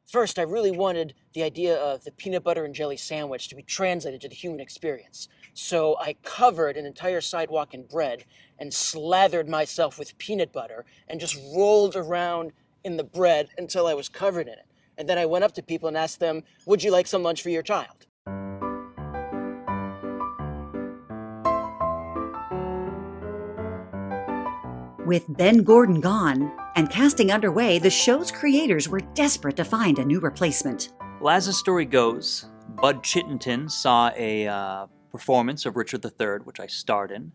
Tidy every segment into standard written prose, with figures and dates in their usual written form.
First, I really wanted the idea of the peanut butter and jelly sandwich to be translated to the human experience. So I covered an entire sidewalk in bread and slathered myself with peanut butter and just rolled around in the bread until I was covered in it. And then I went up to people and asked them, would you like some lunch for your child? With Ben Gordon gone and casting underway, the show's creators were desperate to find a new replacement. Well, as the story goes, Bud Chittenton saw a performance of Richard III, which I starred in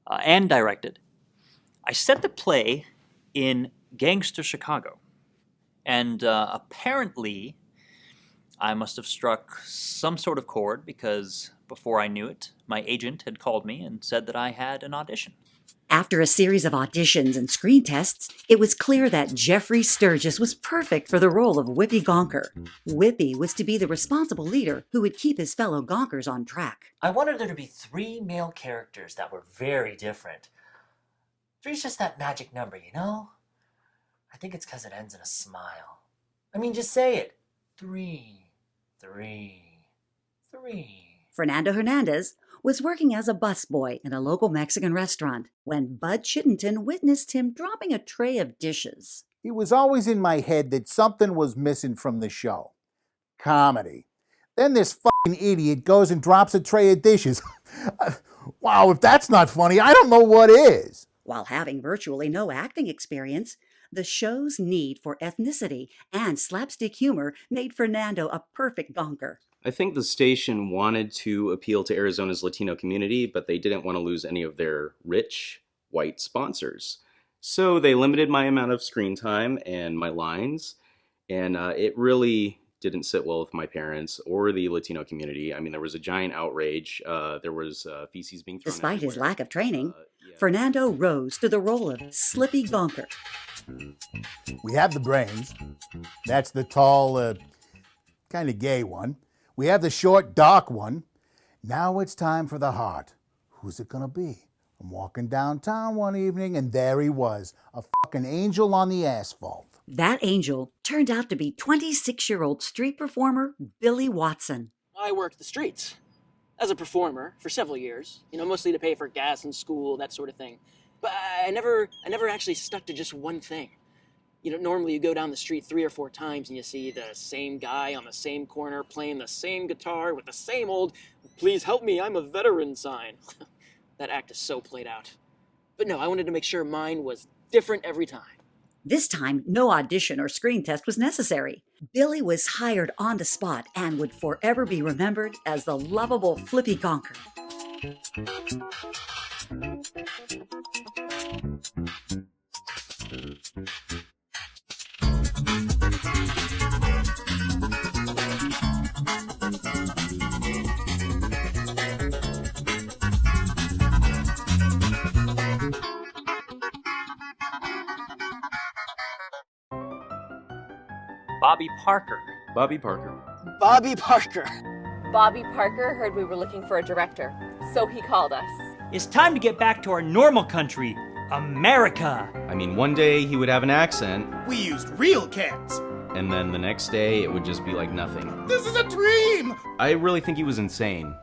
and directed. I set the play in gangster Chicago, and apparently I must have struck some sort of chord because before I knew it, my agent had called me and said that I had an audition. After a series of auditions and screen tests, it was clear that Jeffrey Sturgis was perfect for the role of Wippy Gonker. Wippy was to be the responsible leader who would keep his fellow Gonkers on track. I wanted there to be 3 male characters that were very different. 3's just that magic number, you know? I think it's because it ends in a smile. I mean, just say it. 3, 3, 3. Fernando Hernandez was working as a busboy in a local Mexican restaurant when Bud Chittenton witnessed him dropping a tray of dishes. It was always in my head that something was missing from the show. Comedy. Then this fucking idiot goes and drops a tray of dishes. Wow, if that's not funny, I don't know what is. While having virtually no acting experience, the show's need for ethnicity and slapstick humor made Fernando a perfect Gonker. I think the station wanted to appeal to Arizona's Latino community, but they didn't want to lose any of their rich, white sponsors. So they limited my amount of screen time and my lines, and it really didn't sit well with my parents or the Latino community. I mean, there was a giant outrage. There was feces being thrown Despite everywhere. his lack of training, Fernando rose to the role of Slippy Gonker. We have the brains. That's the tall, kind of gay one. We have the short, dark one. Now it's time for the heart. Who's it gonna be? I'm walking downtown one evening, and there he was, a fucking angel on the asphalt. That angel turned out to be 26-year-old street performer Billy Watson. I worked the streets as a performer for several years, mostly to pay for gas and school, that sort of thing. But I never actually stuck to just one thing. Normally you go down the street 3 or 4 times and you see the same guy on the same corner playing the same guitar with the same old, "Please help me, I'm a veteran" sign. That act is so played out. But no, I wanted to make sure mine was different every time. This time, no audition or screen test was necessary. Billy was hired on the spot and would forever be remembered as the lovable Flippy Gonker. Bobby Parker. Bobby Parker. Bobby Parker. Bobby Parker heard we were looking for a director, so he called us. It's time to get back to our normal country, America. I mean, one day he would have an accent, We used real cats. and then the next day it would just be like nothing. This is a dream! I really think he was insane.